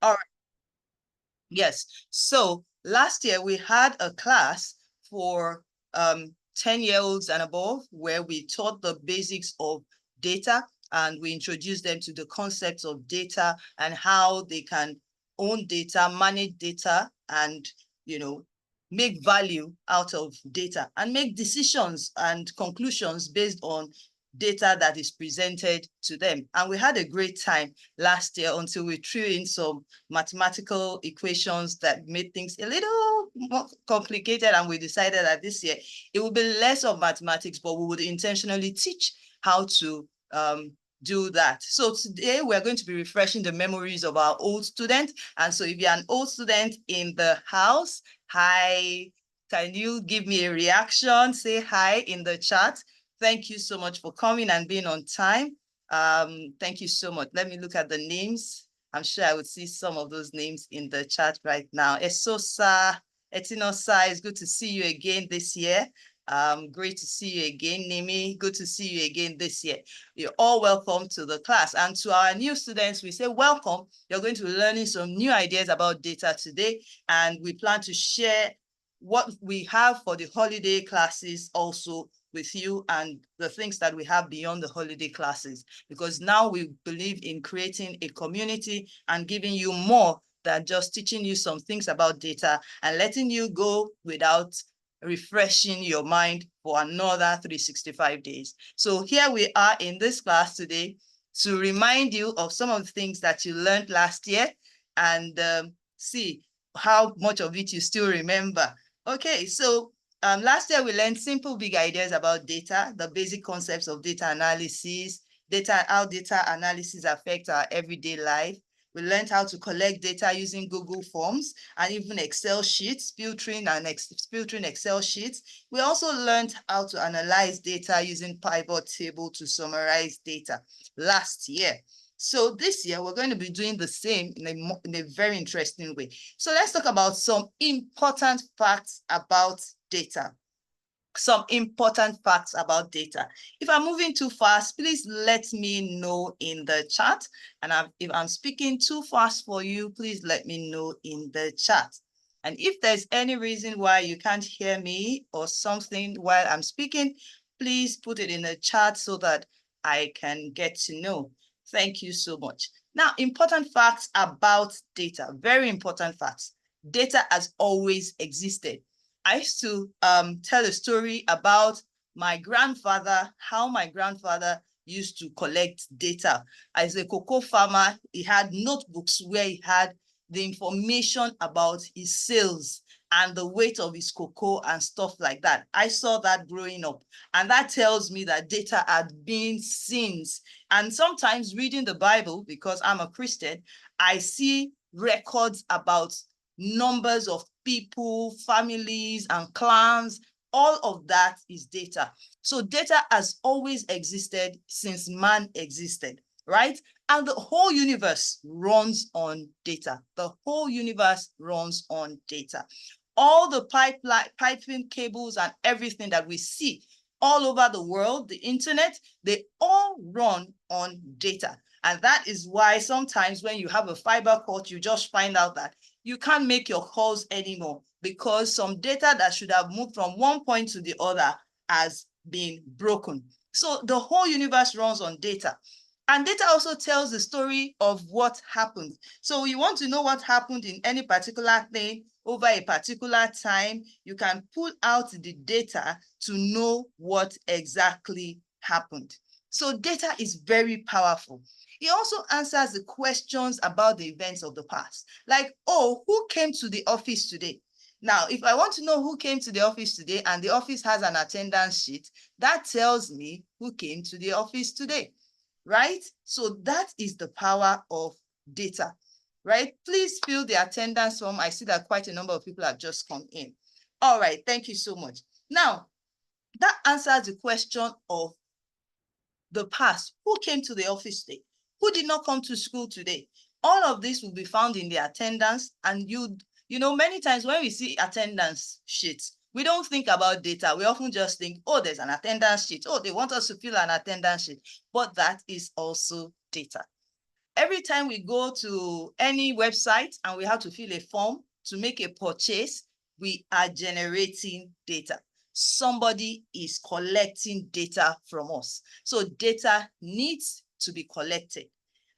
All right. Yes. So last year we had a class for 10-year-olds and above where we taught the basics of data and we introduced them to the concepts of data and how they can own data, manage data, and make value out of data and make decisions and conclusions based on data that is presented to them. And we had a great time last year until we threw in some mathematical equations that made things a little more complicated. And we decided that this year it would be less of mathematics, but we would intentionally teach how to do that. So today we're going to be refreshing the memories of our old student. And so if you're an old student in the house, hi, can you give me a reaction? Say hi in the chat. Thank you so much for coming and being on time. Thank you so much. Let me look at the names. I'm sure I would see some of those names in the chat right now. Esosa, Etinosa, it's good to see you again this year. Great to see you again, Nimi. Good to see you again this year. You're all welcome to the class. And to our new students, we say welcome. You're going to be learning some new ideas about data today. And we plan to share what we have for the holiday classes also with you and the things that we have beyond the holiday classes, because now we believe in creating a community and giving you more than just teaching you some things about data and letting you go without refreshing your mind for another 365 days. So here we are in this class today to remind you of some of the things that you learned last year and see how much of it you still remember. Okay, so last year we learned simple big ideas about data, the basic concepts of data analysis, how data analysis affects our everyday life. We learned how to collect data using Google Forms and even Excel sheets, filtering Excel sheets. We also learned how to analyze data using pivot table to summarize data last year. So this year, we're going to be doing the same in a very interesting way. So let's talk about some important facts about data. Some important facts about data. If I'm moving too fast, please let me know in the chat. And if I'm speaking too fast for you, please let me know in the chat. And if there's any reason why you can't hear me or something while I'm speaking, please put it in the chat so that I can get to know. Thank you so much. Now, important facts about data, very important facts. Data has always existed. I used to tell a story about my grandfather, how my grandfather used to collect data. As a cocoa farmer, he had notebooks where he had the information about his sales and the weight of his cocoa and stuff like that. I saw that growing up. And that tells me that data had been since. And sometimes reading the Bible, because I'm a Christian, I see records about numbers of people, families, and clans. All of that is data. So data has always existed since man existed, right? And the whole universe runs on data. The whole universe runs on data. All the piping cables and everything that we see all over the world, the internet, they all run on data. And that is why sometimes when you have a fiber cut, you just find out that you can't make your calls anymore because some data that should have moved from one point to the other has been broken. So the whole universe runs on data. And data also tells the story of what happened. So you want to know what happened in any particular thing over a particular time, you can pull out the data to know what exactly happened. So data is very powerful. It also answers the questions about the events of the past. Like, oh, who came to the office today? Now, if I want to know who came to the office today and the office has an attendance sheet, that tells me who came to the office today, right? So that is the power of data, right? Please fill the attendance form. I see that quite a number of people have just come in. All right, thank you so much. Now, that answers the question of the past. Who came to the office today? Who did not come to school today? All of this will be found in the attendance. And you know, many times when we see attendance sheets, we don't think about data. We often just think, oh, there's an attendance sheet. Oh, they want us to fill an attendance sheet. But that is also data. Every time we go to any website and we have to fill a form to make a purchase, we are generating data. Somebody is collecting data from us. So data needs to be collected,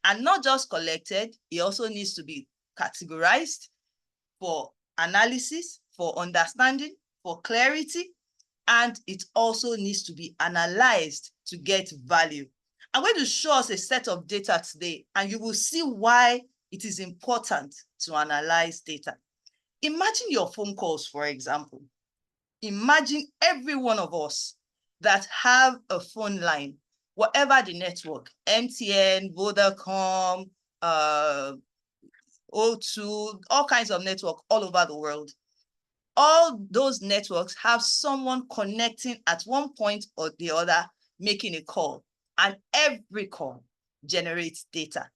and not just collected, it also needs to be categorized for analysis, for understanding, for clarity, and it also needs to be analyzed to get value. I'm going to show us a set of data today, and you will see why it is important to analyze data. Imagine your phone calls, for example. Imagine every one of us that have a phone line, whatever the network, MTN, Vodacom, O2, all kinds of network all over the world. All those networks have someone connecting at one point or the other, making a call, and every call generates data.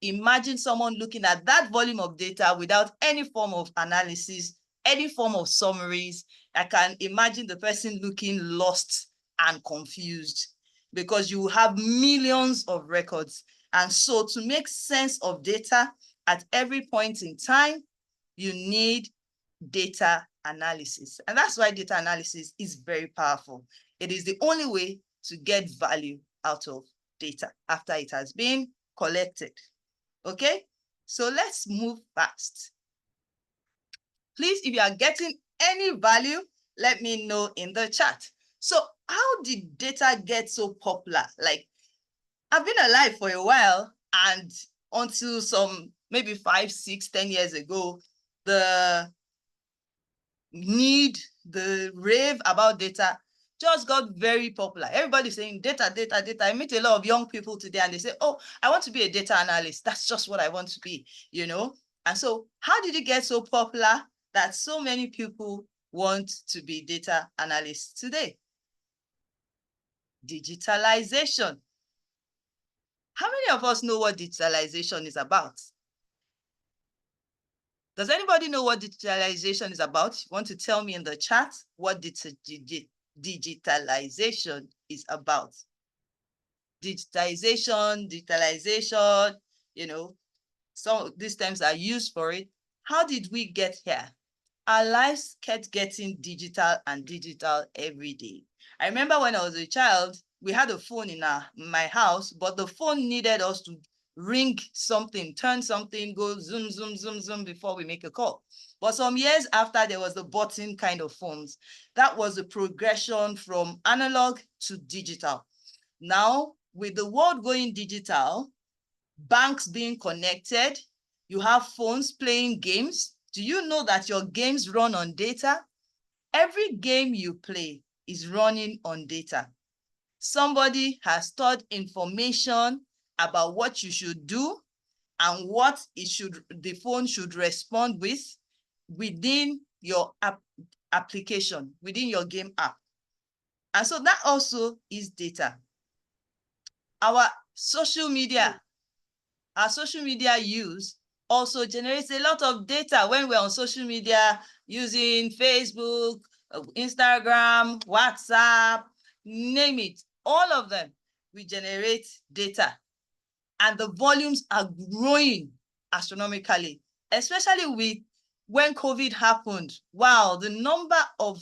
Imagine someone looking at that volume of data without any form of analysis, any form of summaries. I can imagine the person looking lost and confused because you have millions of records. And so to make sense of data at every point in time, you need data analysis. And that's why data analysis is very powerful. It is the only way to get value out of data after it has been collected. Okay, so let's move fast. Please, if you are getting any value, let me know in the chat. So how did data get so popular? Like, I've been alive for a while, and until some maybe 5, 6, 10 years ago, the rave about data just got very popular. Everybody's saying data, data, data. I meet a lot of young people today and they say, oh, I want to be a data analyst. That's just what I want to be, you know? And so how did it get so popular that so many people want to be data analysts today? Digitalization. How many of us know what digitalization is about? Does anybody know what digitalization is about? You want to tell me in the chat what digitalization is about? Digitalization, you know, some of these terms are used for it. How did we get here? Our lives kept getting digital and digital every day. I remember when I was a child, we had a phone in my house, but the phone needed us to ring something, turn something, go zoom, zoom, zoom, zoom before we make a call. But some years after, there was the button kind of phones. That was the progression from analog to digital. Now, with the world going digital, banks being connected, you have phones playing games. Do you know that your games run on data? Every game you play is running on data. Somebody has stored information about what you should do and what the phone should respond with within your application, within your game app. And so that also is data. Our social media use also generates a lot of data when we're on social media using Facebook, Instagram, WhatsApp, name it, all of them, we generate data. And the volumes are growing astronomically, especially when COVID happened. Wow, the number of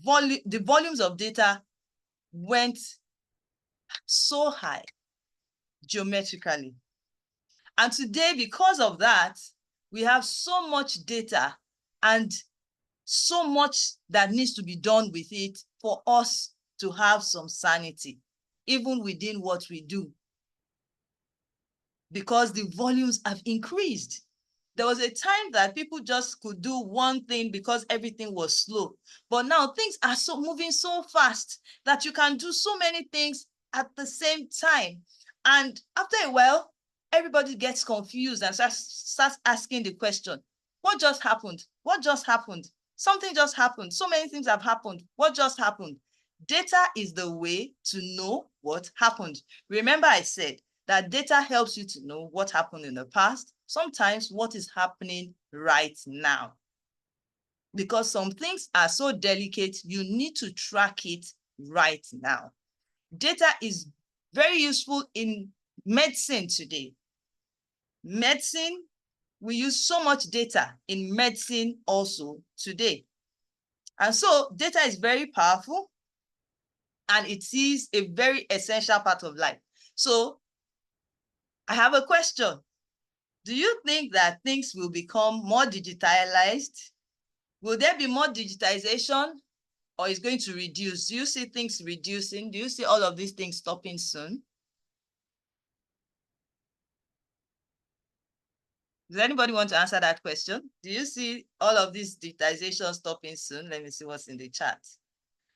the volumes of data went so high geometrically. And today, because of that, we have so much data and so much that needs to be done with it for us to have some sanity, even within what we do, because the volumes have increased. There was a time that people just could do one thing because everything was slow. But now things are moving so fast that you can do so many things at the same time. And after a while, everybody gets confused and starts asking the question, what just happened? What just happened? Something just happened. So many things have happened. What just happened? Data is the way to know what happened. Remember I said that data helps you to know what happened in the past, sometimes what is happening right now. Because some things are so delicate, you need to track it right now. Data is very useful in medicine today. Medicine, we use so much data in medicine also today. And so data is very powerful and it is a very essential part of life. So I have a question. Do you think that things will become more digitalized? Will there be more digitization or is going to reduce? Do you see things reducing? Do you see all of these things stopping soon? Does anybody want to answer that question? Do you see all of this digitization stopping soon? Let me see what's in the chat.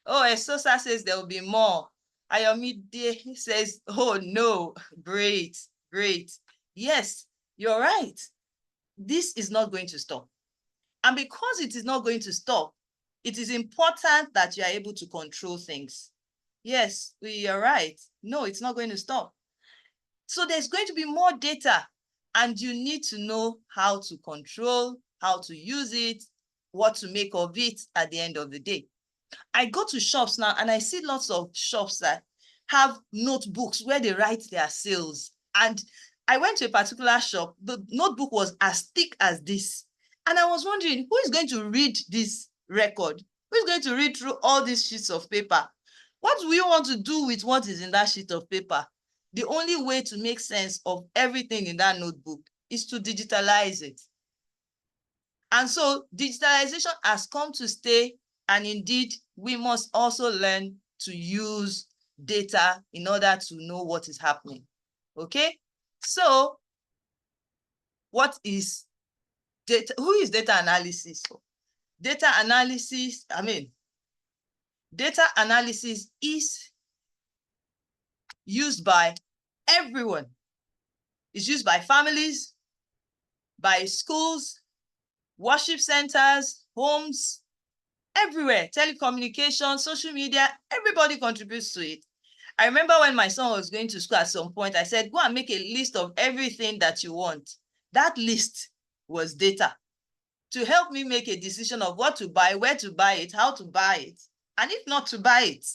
Oh, Esosa says there will be more. Ayomide says, oh no, great, great. Yes, you're right. This is not going to stop. And because it is not going to stop, it is important that you are able to control things. Yes, we are right. No, it's not going to stop. So there's going to be more data and you need to know how to control, how to use it, what to make of it at the end of the day. I go to shops now and I see lots of shops that have notebooks where they write their sales. And I went to a particular shop, the notebook was as thick as this. And I was wondering, who is going to read this record? Who is going to read through all these sheets of paper? What do we want to do with what is in that sheet of paper? The only way to make sense of everything in that notebook is to digitalize it. And so digitalization has come to stay, and indeed, we must also learn to use data in order to know what is happening. Okay? So what is data? Who is data analysis for? Data analysis, data analysis is used by everyone. It's used by families, by schools, worship centers, homes, everywhere, telecommunication, social media, everybody contributes to it. I remember when my son was going to school at some point, I said, go and make a list of everything that you want. That list was data to help me make a decision of what to buy, where to buy it, how to buy it, and if not to buy it.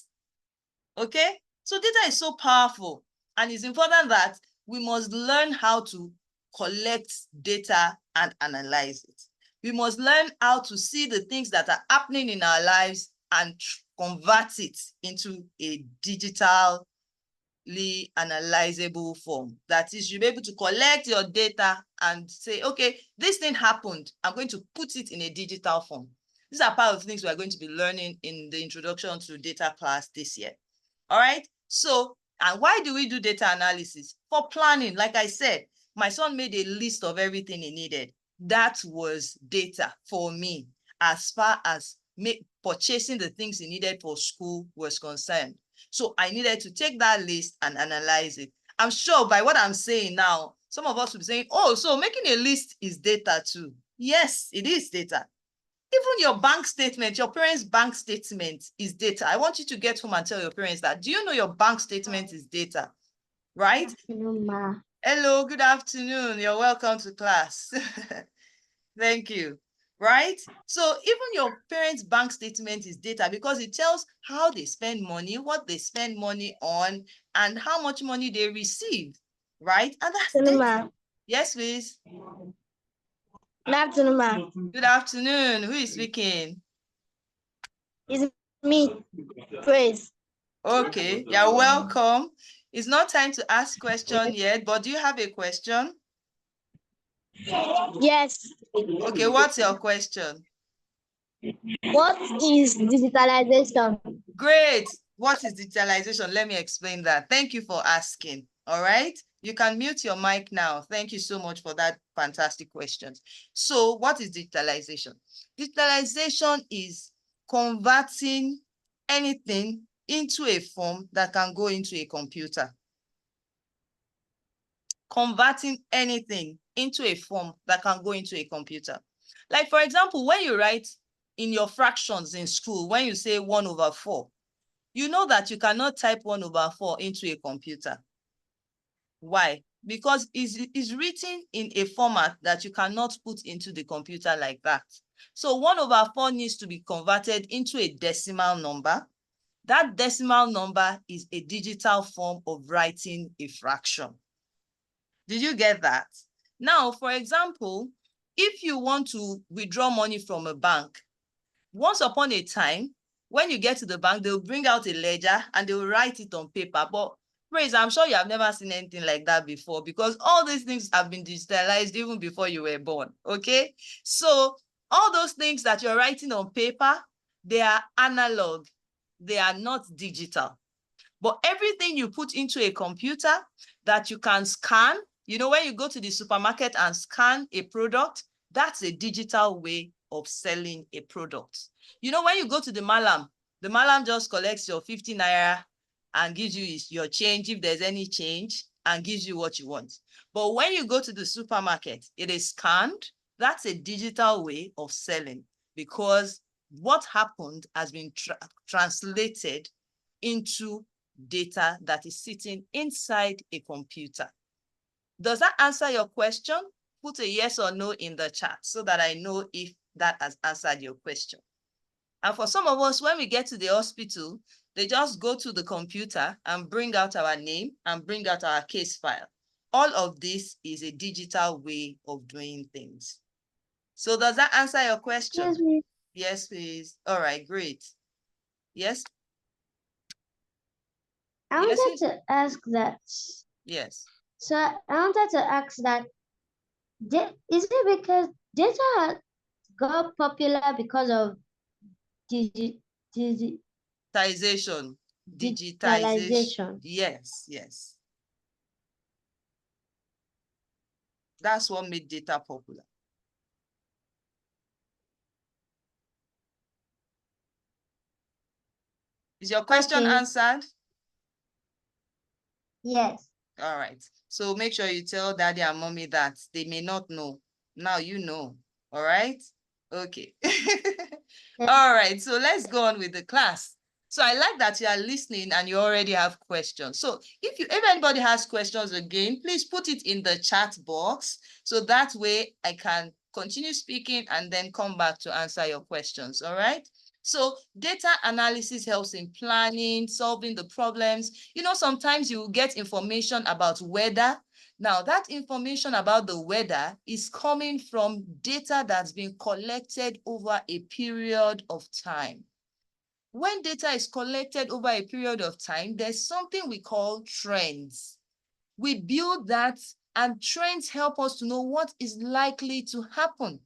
Okay? So data is so powerful, and it's important that we must learn how to collect data and analyze it. We must learn how to see the things that are happening in our lives and convert it into a digitally analyzable form. That is, you'll be able to collect your data and say, okay, this thing happened. I'm going to put it in a digital form. These are part of the things we're going to be learning in the introduction to data class this year. All right. So, and why do we do data analysis? For planning. Like I said, my son made a list of everything he needed. That was data for me as far as purchasing the things he needed for school was concerned. So I needed to take that list and analyze it. I'm sure by what I'm saying now, some of us will be saying, oh, so making a list is data too. Yes, it is data. Even your bank statement, your parents' bank statement is data. I want you to get home and tell your parents that. Do you know your bank statement is data? Right? Hello, good afternoon. You're welcome to class. Thank you. Right? So even your parents' bank statement is data because it tells how they spend money, what they spend money on, and how much money they receive. Right? And that's data. Yes, please. Good afternoon, ma'am. Good afternoon. Who is speaking? It's me, Praise. Okay, you're welcome. It's not time to ask question yet, but do you have a question? Yes. Okay, what's your question? What is digitalization? Great. What is digitalization? Let me explain that. Thank you for asking. All right. You can mute your mic now. Thank you so much for that fantastic question. So what is digitalization? Digitalization is converting anything into a form that can go into a computer. Converting anything into a form that can go into a computer. Like, for example, when you write in your fractions in school, when you say 1/4, you know that you cannot type 1/4 into a computer. Why? Because it's written in a format that you cannot put into the computer like that. So 1/4 needs to be converted into a decimal number. That decimal number is a digital form of writing a fraction. Did you get that? Now, for example, if you want to withdraw money from a bank, once upon a time, when you get to the bank, they'll bring out a ledger and they'll write it on paper. But Praise, I'm sure you have never seen anything like that before, because all these things have been digitalized even before you were born, okay? So all those things that you're writing on paper, they are analog. They are not digital. But everything you put into a computer that you can scan, you know, when you go to the supermarket and scan a product, that's a digital way of selling a product. You know, when you go to the Malam just collects your 50 naira and gives you your change, if there's any change, and gives you what you want. But when you go to the supermarket, it is scanned. That's a digital way of selling, because what happened has been translated into data that is sitting inside a computer. Does that answer your question? Put a yes or no in the chat so that I know if that has answered your question. And for some of us, when we get to the hospital, they just go to the computer and bring out our name and bring out our case file. All of this is a digital way of doing things. So does that answer your question? Yes, please. Yes, please. All right, great. Yes? I Yes, wanted to ask that. yes. So I wanted to ask that, is it because data got popular because of Digitization. digitalization? Yes, yes. That's what made data popular. Is your question answered? Yes. All right. So make sure you tell daddy and mommy that they may not know. Now you know. All right. Okay. All right. So let's go on with the class. So I like that you are listening and you already have questions. So if anybody has questions again, please put it in the chat box. So that way I can continue speaking and then come back to answer your questions. All right. So data analysis helps in planning, solving the problems. You know, sometimes you get information about weather. Now, that information about the weather is coming from data that's been collected over a period of time. When data is collected over a period of time, there's something we call trends. We build that, and trends help us to know what is likely to happen.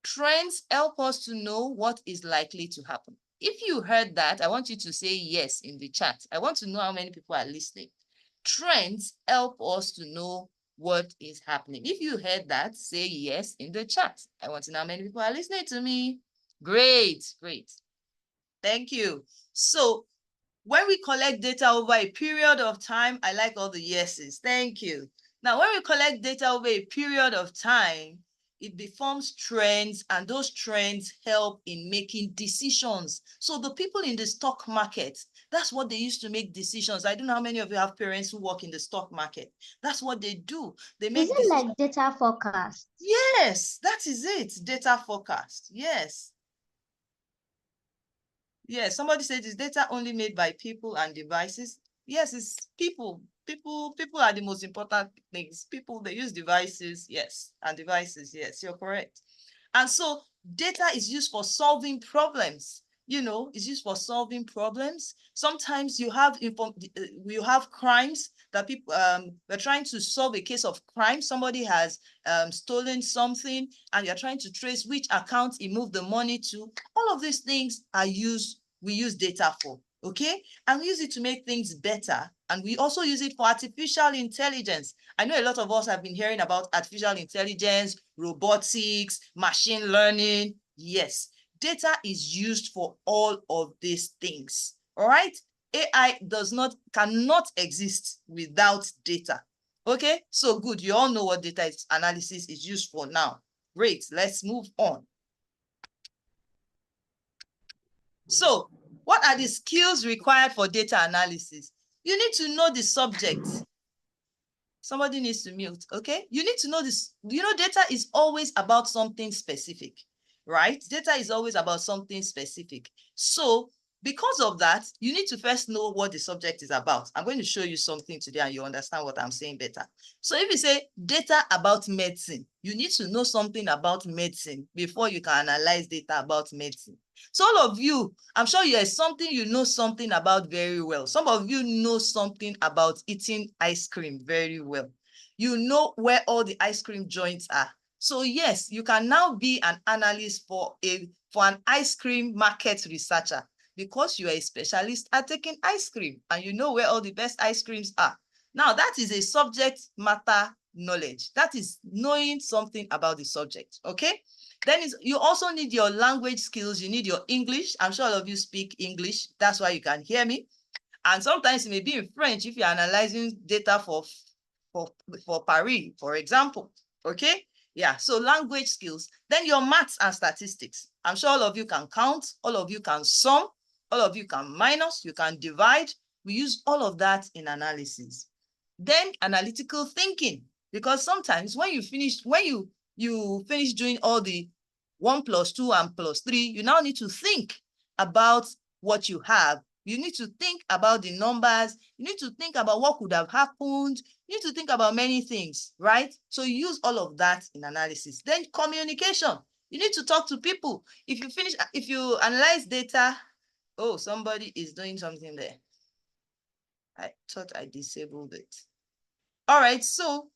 Trends help us to know what is likely to happen. If you heard that, I want you to say yes in the chat. I want to know how many people are listening. Trends help us to know what is happening. If you heard that, say yes in the chat. I want to know how many people are listening to me. Great, great. Thank you. So when we collect data over a period of time, I like all the yeses. Thank you. Now, when we collect data over a period of time, it forms trends, and those trends help in making decisions. So the people in the stock market, that's what they used to make decisions. I don't know how many of you have parents who work in the stock market. That's what they do. They make decisions. Is it like data forecast? Yes, that is it. Data forecast. Yes. Yes, somebody said, is data only made by people and devices? Yes, it's people. People are the most important things. People, they use devices, yes, and devices, yes, you're correct. And so data is used for solving problems. You know, it's used for solving problems. Sometimes you have crimes that people we're trying to solve a case of crime. Somebody has stolen something, and you're trying to trace which account he moved the money to. All of these things we use data for. Okay, and we use it to make things better. And we also use it for artificial intelligence. I know a lot of us have been hearing about artificial intelligence, robotics, machine learning. Yes, data is used for all of these things. All right, AI cannot exist without data. Okay, so good. You all know what data analysis is used for now. Great, let's move on. So what are the skills required for data analysis? You need to know the subject. Somebody needs to mute, okay? You need to know this. You know, data is always about something specific, right? Data is always about something specific. So because of that, you need to first know what the subject is about. I'm going to show you something today and you understand what I'm saying better. So if you say data about medicine, you need to know something about medicine before you can analyze data about medicine. So all of you, I'm sure there's something you know something about very well. Some of you know something about eating ice cream very well. You know where all the ice cream joints are. So yes, you can now be an analyst for an ice cream market researcher, because you are a specialist at taking ice cream and you know where all the best ice creams are. Now, that is a subject matter knowledge. That is knowing something about the subject, okay? Then you also need your language skills. You need your English. I'm sure all of you speak English. That's why you can hear me. And sometimes it may be in French if you're analyzing data for Paris, for example, okay? Yeah, so language skills. Then your maths and statistics. I'm sure all of you can count, all of you can sum, all of you can minus, you can divide. We use all of that in analysis. Then analytical thinking, because sometimes when you finish doing all the 1 + 2 and +3, you now need to think about what you have. You need to think about the numbers. You need to think about what could have happened. You need to think about many things, right? So you use all of that in analysis. Then communication. You need to talk to people. If you analyze data, oh, somebody is doing something there. I thought I disabled it. All right, so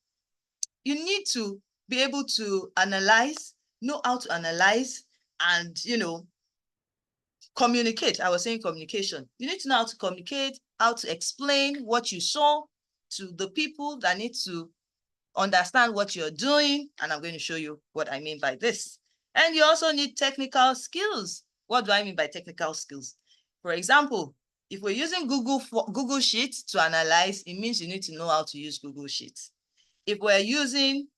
you need to be able to analyze, know how to analyze, and, communicate. I was saying communication. You need to know how to communicate, how to explain what you saw to the people that need to understand what you're doing. And I'm going to show you what I mean by this. And you also need technical skills. What do I mean by technical skills? For example, if we're using Google Sheets to analyze, it means you need to know how to use Google Sheets. If we're using,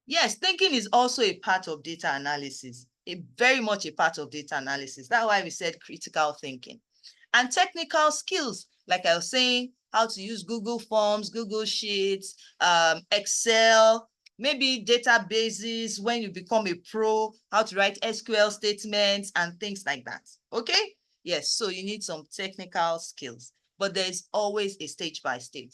yes, thinking is also a part of data analysis, very much a part of data analysis. That's why we said critical thinking. And technical skills, like I was saying, how to use Google Forms, Google Sheets, Excel, maybe databases when you become a pro, how to write SQL statements and things like that. Okay? Yes, so you need some technical skills, but there's always a stage by stage.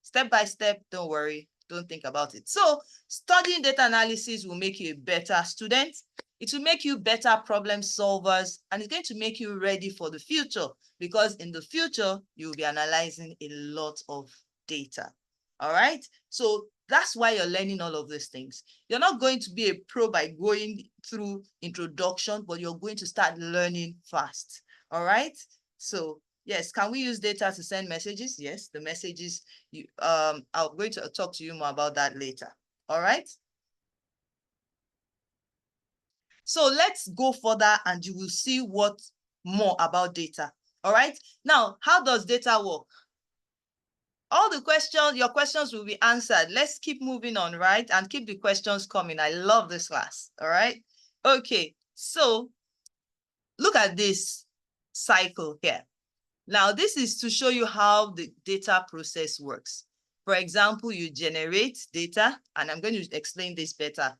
Step by step, don't worry, don't think about it. So studying data analysis will make you a better student. It will make you better problem solvers, and it's going to make you ready for the future, because in the future, you'll be analyzing a lot of data. All right? So that's why you're learning all of these things. You're not going to be a pro by going through introduction, but you're going to start learning fast. All right? So yes, can we use data to send messages? Yes, the messages, I'm going to talk to you more about that later. All right? So let's go further and you will see what more about data. All right. Now, how does data work? All the questions, your questions will be answered. Let's keep moving on, right? And keep the questions coming. I love this class. All right. Okay. So look at this cycle here. Now, this is to show you how the data process works. For example, you generate data, and I'm going to explain this better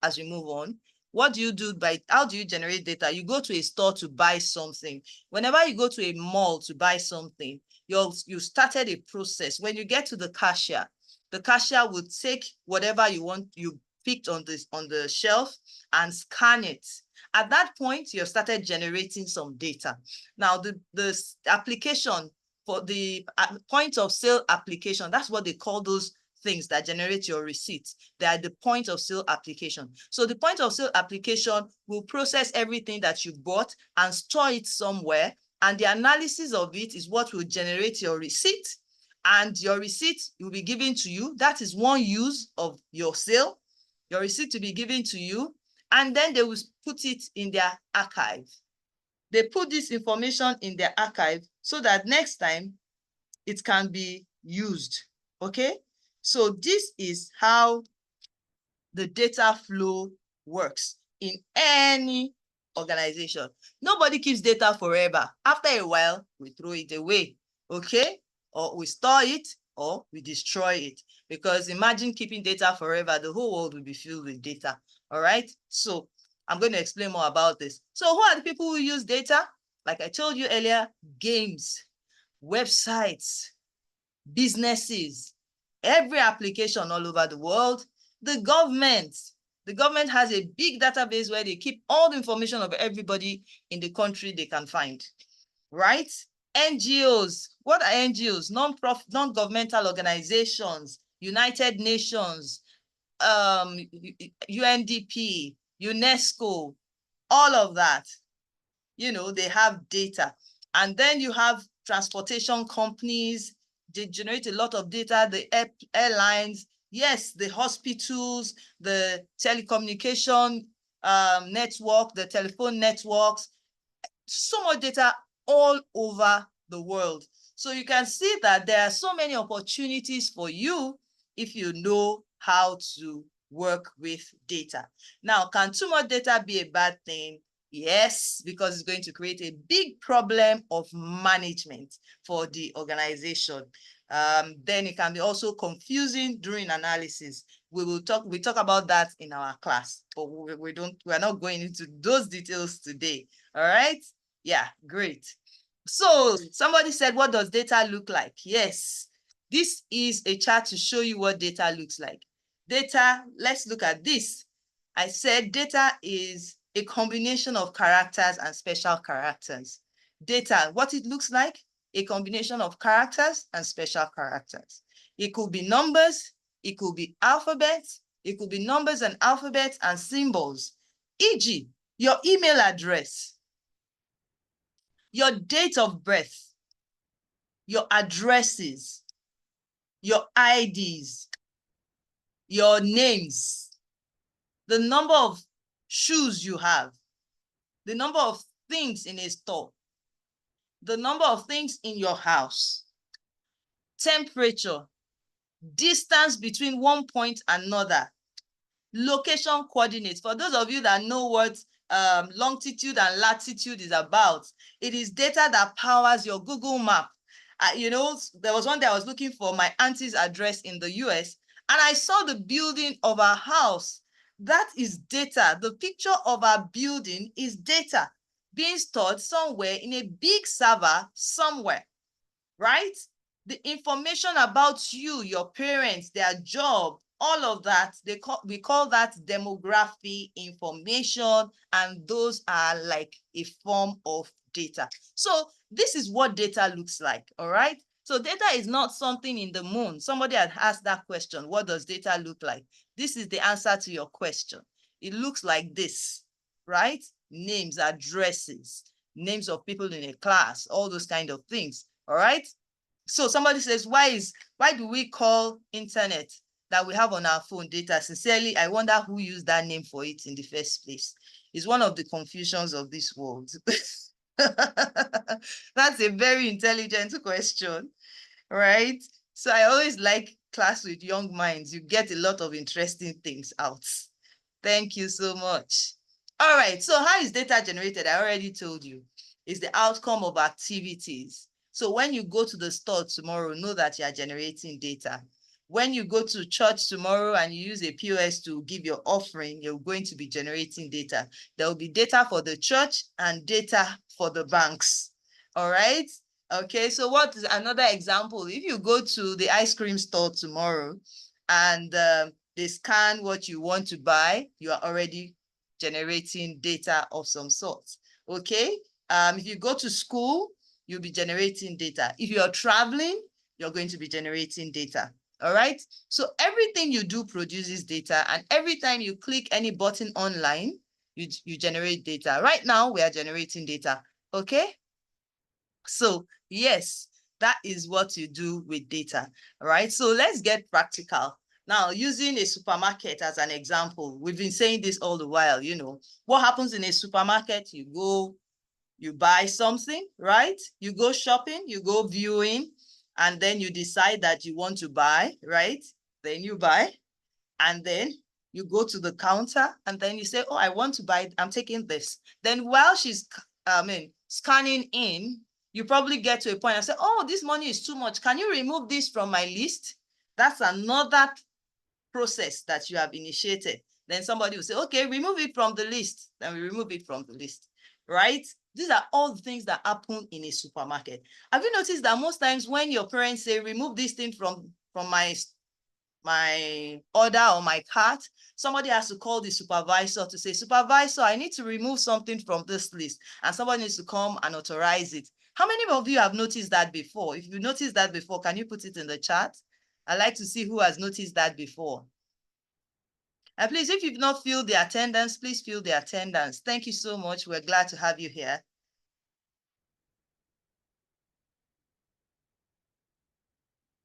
as we move on. What do you do how do you generate data? You go to a store to buy something. Whenever you go to a mall to buy something, you started a process. When you get to the cashier will take whatever you want, you picked on the shelf, and scan it. At that point, you started generating some data. Now, the application for the point of sale application, that's what they call those things that generate your receipts. They are the point of sale application. So the point of sale application will process everything that you bought and store it somewhere. And the analysis of it is what will generate your receipt. And your receipt will be given to you. That is one use of your sale. Your receipt will be given to you. And then they will put it in their archive. They put this information in their archive so that next time it can be used. Okay? So this is how the data flow works in any organization. Nobody keeps data forever. After a while, we throw it away, okay? Or we store it, or we destroy it. Because imagine keeping data forever, the whole world will be filled with data, all right? So I'm going to explain more about this. So who are the people who use data? like I told you earlier, games, websites, businesses, every application all over the world, the government. The government has a big database where they keep all the information of everybody in the country they can find, right? NGOs, what are NGOs? Non-profit, non-governmental organizations, United Nations, UNDP, UNESCO, all of that, you know, they have data. And then you have transportation companies, they generate a lot of data, the airlines, yes, the hospitals, the telecommunication network, the telephone networks, so much data all over the world. So you can see that there are so many opportunities for you if you know how to work with data. Now, can too much data be a bad thing? Yes, because it's going to create a big problem of management for the organization. Then it can be also confusing during analysis. We talk about that in our class, but we're not going into those details today. All right. Yeah, great. So somebody said, what does data look like? Yes, this is a chart to show you what data looks like. Data, let's look at this. I said data is a combination of characters and special characters. Data, what it looks like, a combination of characters and special characters. It could be numbers, it could be alphabets, it could be numbers and alphabets and symbols, e.g., your email address, your date of birth, your addresses, your IDs, your names, the number of shoes you have, the number of things in a store, the number of things in your house, temperature, distance between one point and another, location coordinates. For those of you that know what longitude and latitude is about, it is data that powers your Google map. You know, there was one day I was looking for my auntie's address in the US, and I saw the building of our house. That is data. The picture of our building is data being stored somewhere in a big server somewhere, right? The information about you, your parents, their job, all of that, we call that demography information, and those are like a form of data. So this is what data looks like, all right? So data is not something in the moon. Somebody had asked that question, what does data look like? This is the answer to your question. It looks like this, right? Names, addresses, names of people in a class, all those kind of things, all right? So somebody says, why do we call internet that we have on our phone data? Sincerely, I wonder who used that name for it in the first place. It's one of the confusions of this world. That's a very intelligent question, right? So I always like class with young minds. You get a lot of interesting things out. Thank you so much. All right, so how is data generated? I already told you. It's the outcome of activities. So when you go to the store tomorrow, know that you are generating data. When you go to church tomorrow and you use a POS to give your offering, you're going to be generating data. There will be data for the church and data for the banks. All right. Okay, so what is another example? If you go to the ice cream store tomorrow and they scan what you want to buy, you are already generating data of some sort. Okay. If you go to school, you'll be generating data. If you're traveling, you're going to be generating data. All right. So everything you do produces data, and every time you click any button online, you generate data. Right now, we are generating data. Okay. So yes, that is what you do with data. All right. So let's get practical. Now, using a supermarket as an example, we've been saying this all the while, you know, what happens in a supermarket? You go, you buy something, right? You go shopping, you go viewing, and then you decide that you want to buy, right? Then you buy, and then you go to the counter, and then you say, oh, I want to buy, I'm taking this. Then while she's, scanning in, you probably get to a point and say, oh, this money is too much. Can you remove this from my list? That's another process that you have initiated. Then somebody will say, okay, remove it from the list. Then we remove it from the list, right? These are all the things that happen in a supermarket. Have you noticed that most times when your parents say, remove this thing from my order or my cart, somebody has to call the supervisor to say, supervisor, I need to remove something from this list. And somebody needs to come and authorize it. How many of you have noticed that before? If you noticed that before, can you put it in the chat? I'd like to see who has noticed that before. And please, if you've not filled the attendance, please fill the attendance. Thank you so much. We're glad to have you here.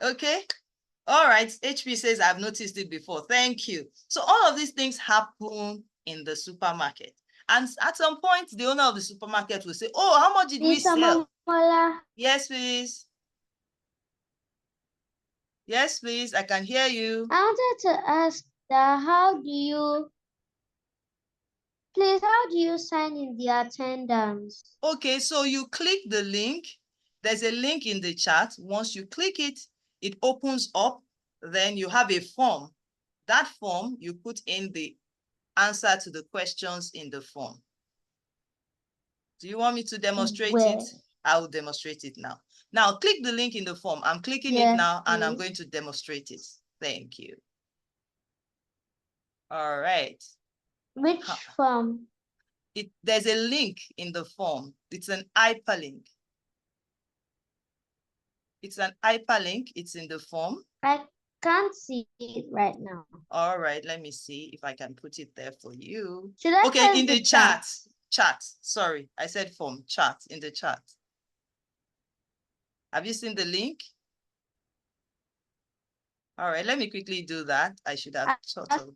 Okay. All right. HP says, I've noticed it before. Thank you. So all of these things happen in the supermarket. And at some point, the owner of the supermarket will say, oh, how much did we sell? Yes, please. Yes, please. I can hear you. I wanted to ask that how do you sign in the attendance? Okay, so you click the link. There's a link in the chat. Once you click it, it opens up. Then you have a form. That form, you put in the answer to the questions in the form. Do you want me to demonstrate it? I will demonstrate it now. Now, click the link in the form. I'm clicking it now, and I'm going to demonstrate it. Thank you. All right. Which form? There's a link in the form. It's an hyperlink. It's an hyperlink. It's in the form. I can't see it right now. All right, let me see if I can put it there for you. Should I okay, in the chat. Chat. Sorry, I said form. Chat, in the chat. Have you seen the link? All right, let me quickly do that. I should have sort of.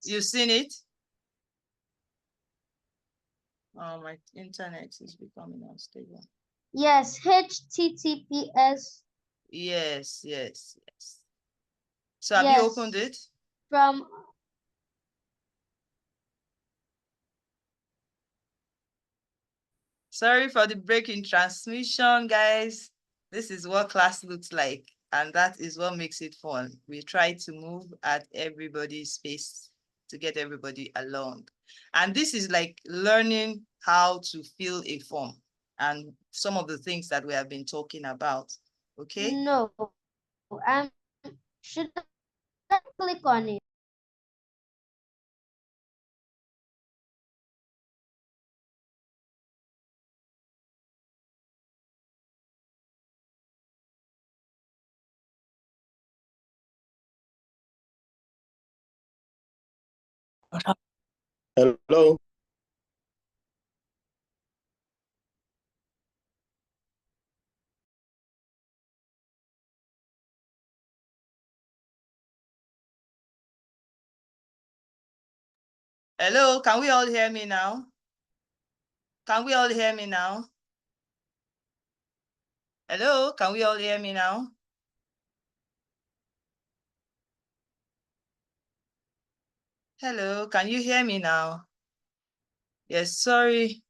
You've seen it? Oh, my internet is becoming unstable. Yes, HTTPS. Yes, yes, yes. So have you opened it? From Sorry for the break in transmission, guys. This is what class looks like, and that is what makes it fun. We try to move at everybody's pace to get everybody along. And this is like learning how to fill a form and some of the things that we have been talking about. Okay? No. Should I click on it? Hello. Hello, can we all hear me now? Can we all hear me now? Hello, can we all hear me now? Hello, can you hear me now? Yes, sorry.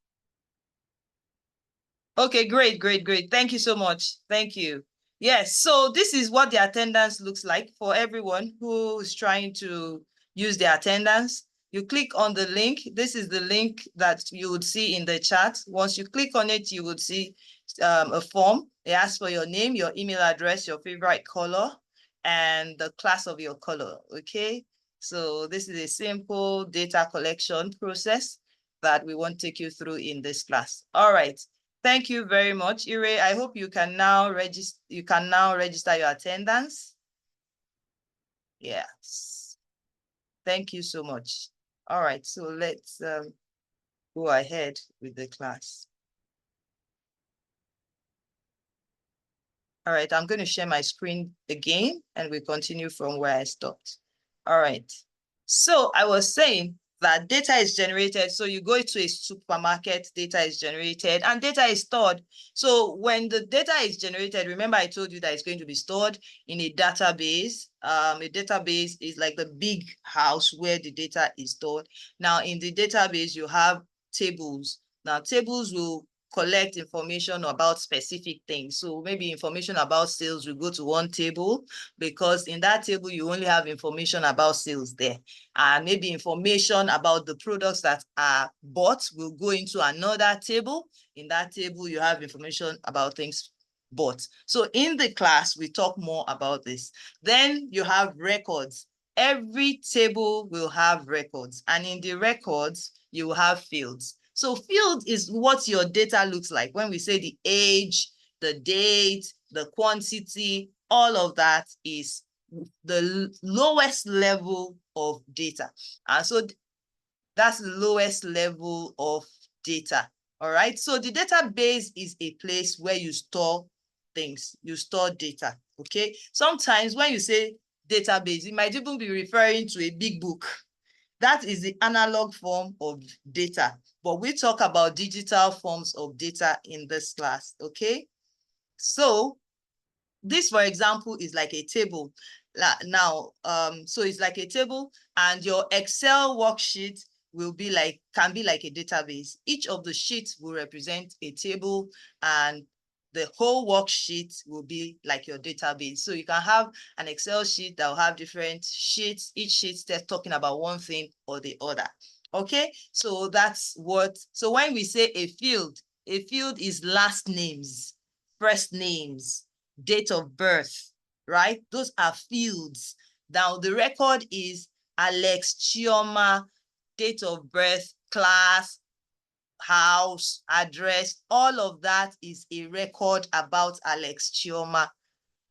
Okay, great, great, great. Thank you so much. Thank you. Yes, so this is what the attendance looks like for everyone who is trying to use the attendance. You click on the link. This is the link that you would see in the chat. Once you click on it, you would see a form. It asks for your name, your email address, your favorite color, and the class of your color, okay? So this is a simple data collection process that we won't take you through in this class. All right. Thank you very much, Ire. I hope you can now register. You can now register your attendance. Yes. Thank you so much. All right, so let's go ahead with the class. All right, I'm going to share my screen again, and we continue from where I stopped. All right. So I was saying that data is generated. So you go to a supermarket, data is generated, and data is stored. So when the data is generated, remember I told you that it's going to be stored in a database. A database is like the big house where the data is stored. Now in the database, you have tables. Now tables will collect information about specific things. So maybe information about sales will go to one table, because in that table, you only have information about sales there. And maybe information about the products that are bought will go into another table. In that table, you have information about things bought. So in the class, we talk more about this. Then you have records. Every table will have records, and in the records, you will have fields. So field is what your data looks like. When we say the age, the date, the quantity, all of that is the lowest level of data. And so that's the lowest level of data. All right. So the database is a place where you store things, you store data. Okay. Sometimes when you say database, it might even be referring to a big book. That is the analog form of data. But we talk about digital forms of data in this class. Okay. So this, for example, is like a table. Now, so it's like a table, and your Excel worksheet will be like, can be like a database. Each of the sheets will represent a table, and the whole worksheet will be like your database. So you can have an Excel sheet that will have different sheets. Each sheet is talking about one thing or the other. Okay, so that's what, so when we say a field is last names, first names, date of birth, right? Those are fields. Now the record is Alex Chioma, date of birth, class, house, address. All of that is a record about Alex Chioma.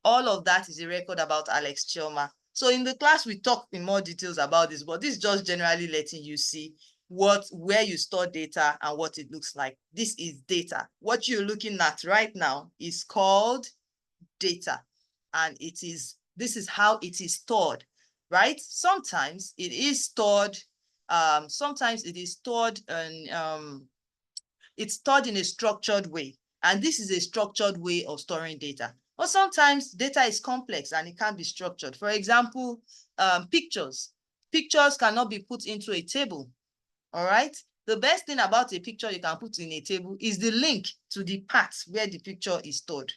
All of that is a record about Alex Chioma. So in the class, we talk in more details about this, but this is just generally letting you see where you store data and what it looks like. This is data. What you're looking at right now is called data, and this is how it is stored, right? Sometimes it is stored, sometimes it is stored and it's stored in a structured way, and this is a structured way of storing data. Or sometimes data is complex and it can't be structured. For example, pictures cannot be put into a table. All right. The best thing about a picture you can put in a table is the link to the part where the picture is stored.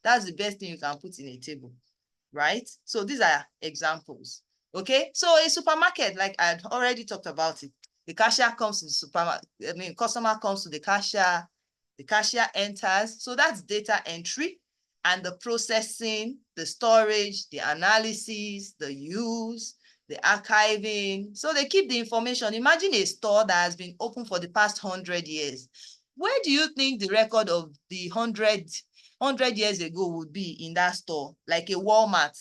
That's the best thing you can put in a table, right? So these are examples. Okay. So a supermarket, like I had already talked about it. The cashier comes to the supermarket. I mean, customer comes to the cashier enters. So that's data entry, and the processing, the storage, the analysis, the use, the archiving. So they keep the information. Imagine a store that has been open for the past 100 years. Where do you think the record of the 100 years ago would be in that store? Like a Walmart.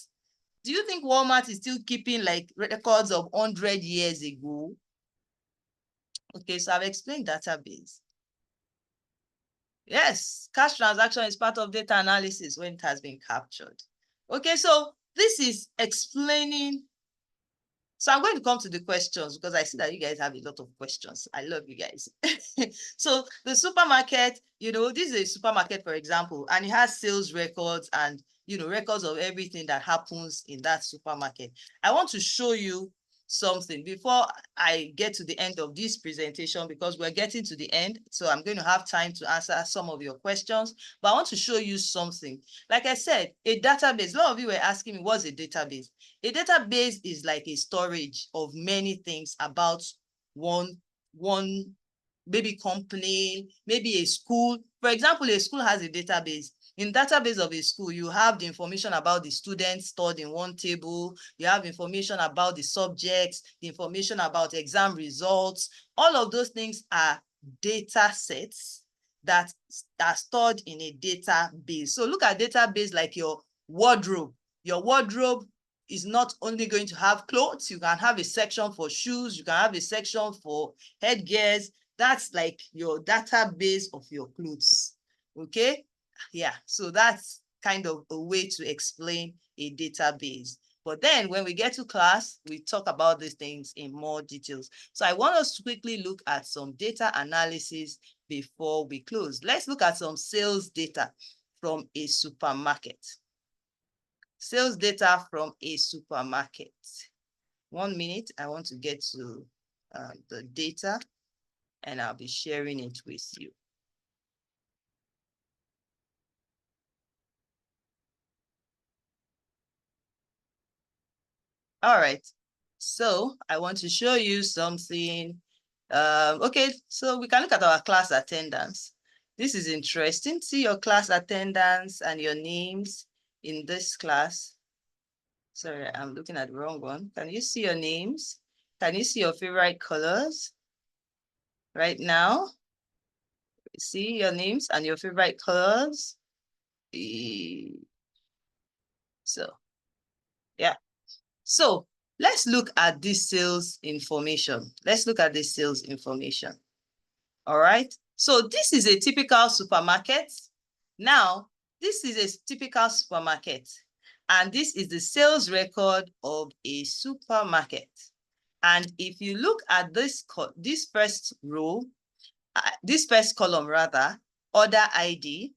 Do you think Walmart is still keeping like records of 100 years ago? Okay, so I've explained database. Yes, cash transaction is part of data analysis when it has been captured. Okay, so this is explaining. So I'm going to come to the questions because I see that you guys have a lot of questions. I love you guys. So the supermarket, this is a supermarket, for example, and it has sales records and, records of everything that happens in that supermarket. I want to show you something before I get to the end of this presentation, because we're getting to the end. So I'm going to have time to answer some of your questions, but I want to show you something. Like I said, a database. A lot of you were asking me, what's a database? A database is like a storage of many things about one maybe company, maybe a school. For example, a school has a database. In database of a school, you have the information about the students stored in one table. You have information about the subjects, the information about exam results. All of those things are data sets that are stored in a database. So look at database like your wardrobe. Your wardrobe is not only going to have clothes. You can have a section for shoes. You can have a section for headgears. That's like your database of your clothes. Okay. Yeah. So that's kind of a way to explain a database. But then when we get to class, we talk about these things in more details. So I want us to quickly look at some data analysis before we close. Let's look at some sales data from a supermarket. Sales data from a supermarket. 1 minute, I want to get to the data, and I'll be sharing it with you. All right. So I want to show you something. Okay, so we can look at our class attendance. This is interesting. See your class attendance and your names in this class. Sorry, I'm looking at the wrong one. Can you see your names? Can you see your favorite colors right now? See your names and your favorite colors. So, yeah. So let's look at this sales information. Let's look at this sales information. All right. So this is a typical supermarket. Now, this is a typical supermarket. And this is the sales record of a supermarket. And if you look at this first row, this first column rather, order ID,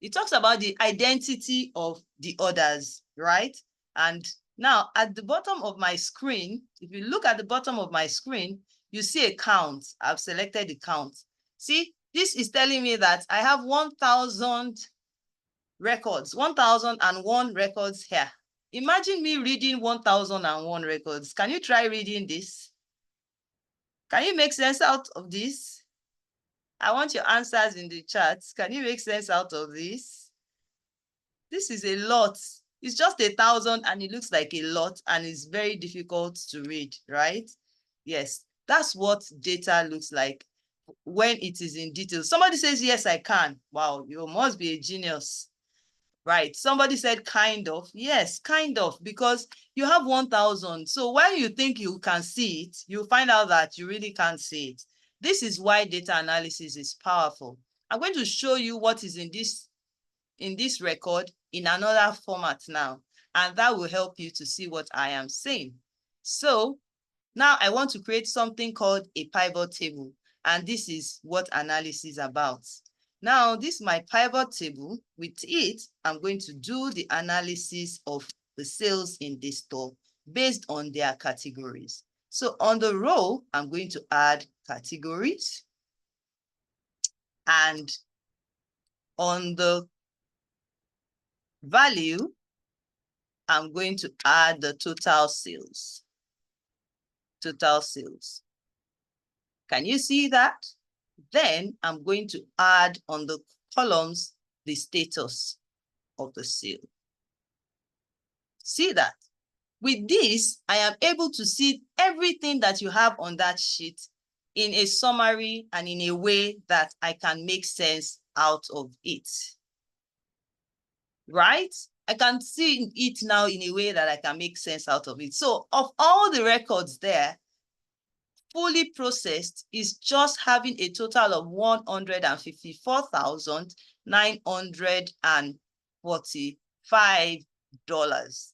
it talks about the identity of the orders, right? And now at the bottom of my screen, if you look at the bottom of my screen, you see a count. I've selected the count. See, this is telling me that I have 1,000 records, 1,001 records here. Imagine me reading 1,001 records. Can you try reading this? Can you make sense out of this? I want your answers in the chat. Can you make sense out of this? This is a lot. It's just 1,000 and it looks like a lot and it's very difficult to read, right? Yes, that's what data looks like when it is in detail. Somebody says, yes, I can. Wow, you must be a genius. Right. Somebody said kind of. Yes, kind of, because you have 1,000. So when you think you can see it, you find out that you really can't see it. This is why data analysis is powerful. I'm going to show you what is in this record in another format now, and that will help you to see what I am saying. So now I want to create something called a pivot table, and this is what analysis is about. Now, this is my pivot table. With it, I'm going to do the analysis of the sales in this store based on their categories. So on the row, I'm going to add categories. And on the value, I'm going to add the total sales. Total sales. Can you see that? Then I'm going to add on the columns the status of the sale. See that? With this, I am able to see everything that you have on that sheet in a summary and in a way that I can make sense out of it. Right? I can see it now in a way that I can make sense out of it. So of all the records there, fully processed is just having a total of $154,945,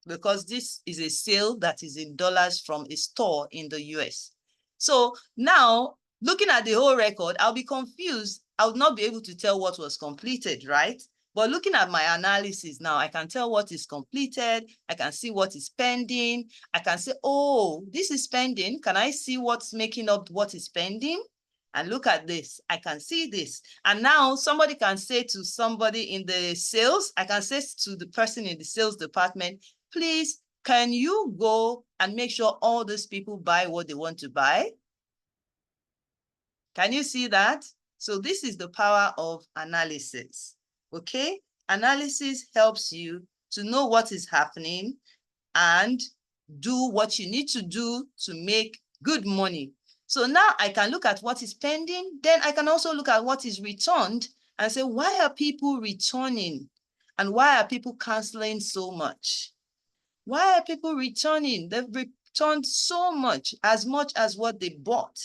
because this is a sale that is in dollars from a store in the US. So now, looking at the whole record, I'll be confused. I would not be able to tell what was completed, right? But looking at my analysis now, I can tell what is completed. I can see what is pending. I can say, oh, this is pending. Can I see what's making up what is pending? And look at this. I can see this. And now somebody can say to somebody in the sales, I can say to the person in the sales department, please, can you go and make sure all these people buy what they want to buy? Can you see that? So this is the power of analysis. Okay, analysis helps you to know what is happening and do what you need to do to make good money. So now I can look at what is pending, then I can also look at what is returned and say, why are people returning? And why are people canceling so much? Why are people returning? They've returned so much as what they bought.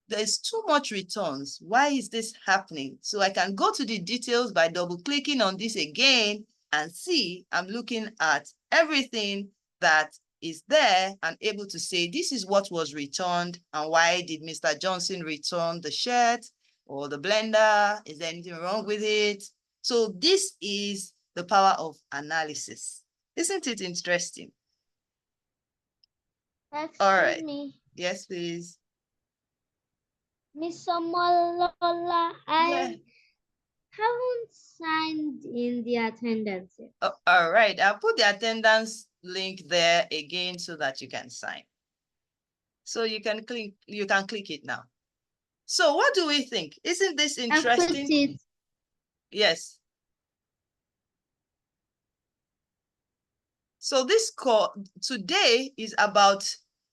There's too much returns. Why is this happening? So I can go to the details by double clicking on this again and see I'm looking at everything that is there and able to say this is what was returned and why did Mr. Johnson return the shirt or the blender? Is there anything wrong with it? So this is the power of analysis. Isn't it interesting? All right. Me. Yes, please. Miss Samalola, Yeah. I haven't signed in the attendance yet. Oh, all right, I'll put the attendance link there again so that you can sign. So you can click it now. So what do we think? Isn't this interesting? Yes. So this call today is about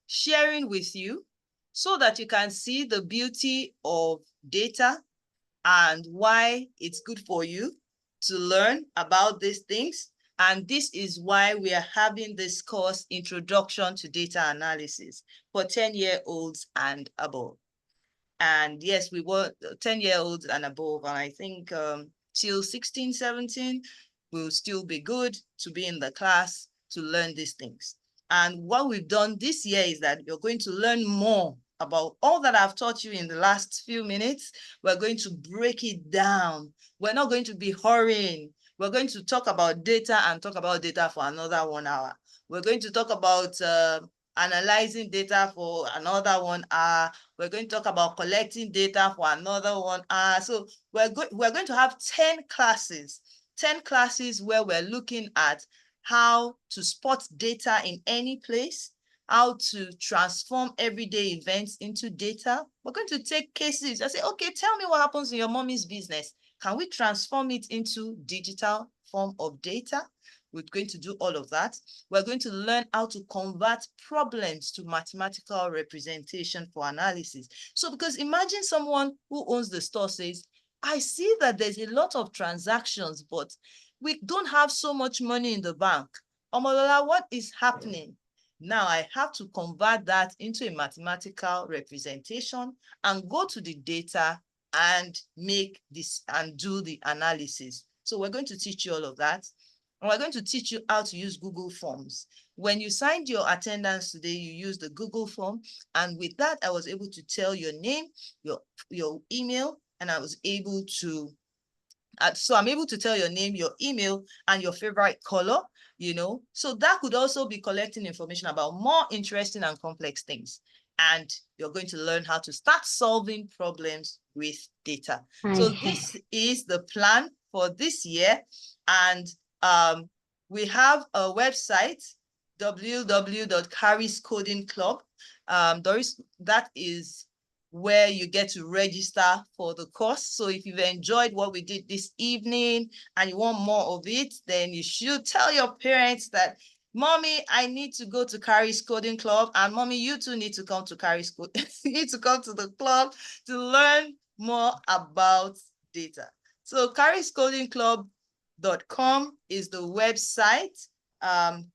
sharing with you so that you can see the beauty of data and why it's good for you to learn about these things. And this is why we are having this course, Introduction to Data Analysis, for 10-year-olds and above. And yes, we were 10-year-olds and above. And I think till 16, 17 will still be good to be in the class to learn these things. And what we've done this year is that you're going to learn more about all that I've taught you in the last few minutes. We're going to break it down. We're not going to be hurrying. We're going to talk about data and talk about data for another 1 hour. We're going to talk about analyzing data for another 1 hour. We're going to talk about collecting data for another 1 hour. So we're going to have 10 classes where we're looking at how to spot data in any place, how to transform everyday events into data. We're going to take cases and say, okay, tell me what happens in your mommy's business. Can we transform it into digital form of data? We're going to do all of that. We're going to learn how to convert problems to mathematical representation for analysis. So because imagine someone who owns the store says, I see that there's a lot of transactions, but we don't have so much money in the bank. Omolola, what is happening? Now I have to convert that into a mathematical representation and go to the data and make this and do the analysis. So we're going to teach you all of that. And we're going to teach you how to use Google Forms. When you signed your attendance today, you used the Google form. And with that, I was able to tell your name, your email, and I was able to so I'm able to tell your name, your email, and your favorite color, So that could also be collecting information about more interesting and complex things. And you're going to learn how to start solving problems with data. So this is the plan for this year. And we have a website, www.harriscodingclub. Doris, that is where you get to register for the course. So if you've enjoyed what we did this evening and you want more of it, then you should tell your parents that, Mommy, I need to go to Carrie's Coding Club, and Mommy, you too need to come to Carrie's you need to come to the club to learn more about data. So carriescodingclub.com is the website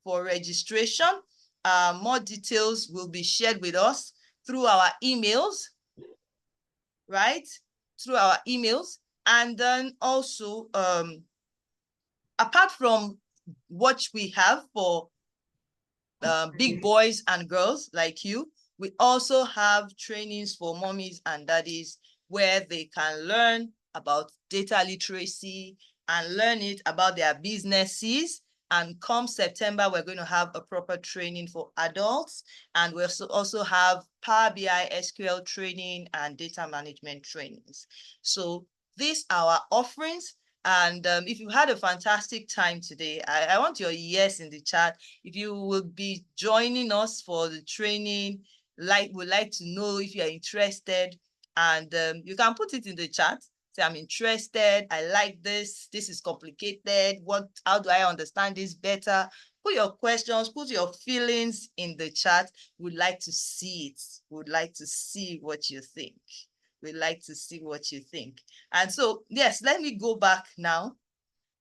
for registration. More details will be shared with us through our emails, right? Through our emails. And then also, apart from what we have for big boys and girls like you, we also have trainings for mommies and daddies where they can learn about data literacy and learn it about their businesses. And come September, we're going to have a proper training for adults. And we also have Power BI, SQL training, and data management trainings. So these are our offerings. And if you had a fantastic time today, I want your yes in the chat. If you will be joining us for the training, would like to know if you're interested. And you can put it in the chat. Say, I'm interested. I like this. This is complicated. How do I understand this better? Put your questions, put your feelings in the chat. We'd like to see it. We'd like to see what you think. We'd like to see what you think. And so, yes, let me go back now.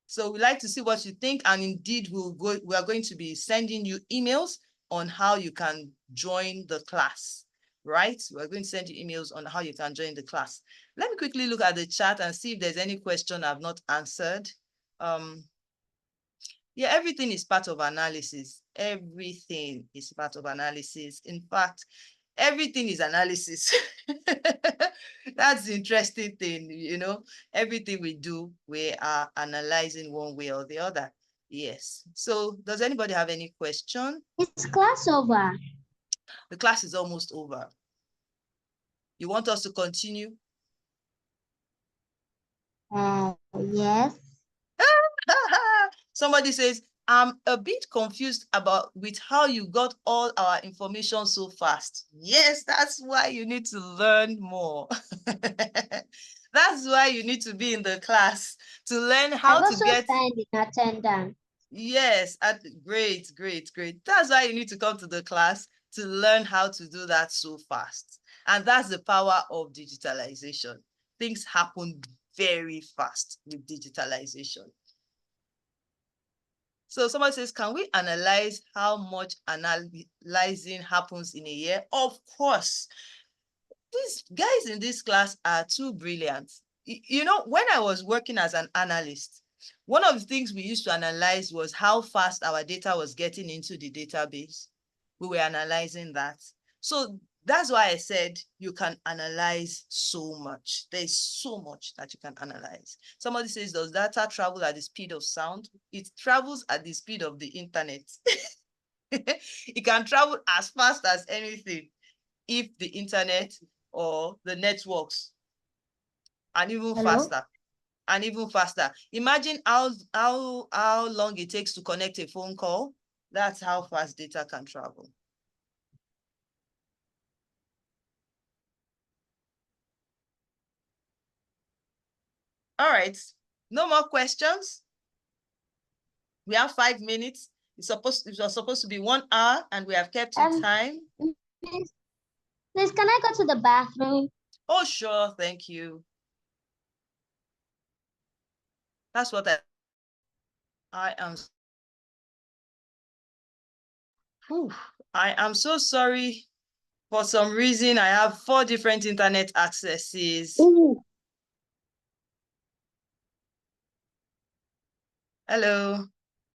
So we'd like to see what you think. And indeed, we are going to be sending you emails on how you can join the class, right? We're going to send you emails on how you can join the class. Let me quickly look at the chat and see if there's any question I've not answered. Yeah, everything is part of analysis. Everything is part of analysis. In fact, everything is analysis. That's the interesting thing, everything we do, we are analyzing one way or the other. Yes. So does anybody have any question? Is class over? The class is almost over. You want us to continue? Yes. Somebody says, I'm a bit confused with how you got all our information so fast. Yes, that's why you need to learn more. That's why you need to be in the class to learn how I've to also get. signed in attendance. Yes, great, great, great. That's why you need to come to the class to learn how to do that so fast. And that's the power of digitalization. Things happen very fast with digitalization. So somebody says, can we analyze how much analyzing happens in a year? Of course. These guys in this class are too brilliant. You know, when I was working as an analyst, one of the things we used to analyze was how fast our data was getting into the database. We were analyzing that. So that's why I said you can analyze so much. There's so much that you can analyze. Somebody says, does data travel at the speed of sound? It travels at the speed of the internet. It can travel as fast as anything if the internet or the networks, and even faster. And even faster. Imagine how long it takes to connect a phone call. That's how fast data can travel. All right, no more questions. We have 5 minutes. It was supposed to be 1 hour, and we have kept it time. Please, can I go to the bathroom? Oh, sure, thank you. That's what I am. I am so sorry. For some reason, I have 4 different internet accesses. Ooh. Hello.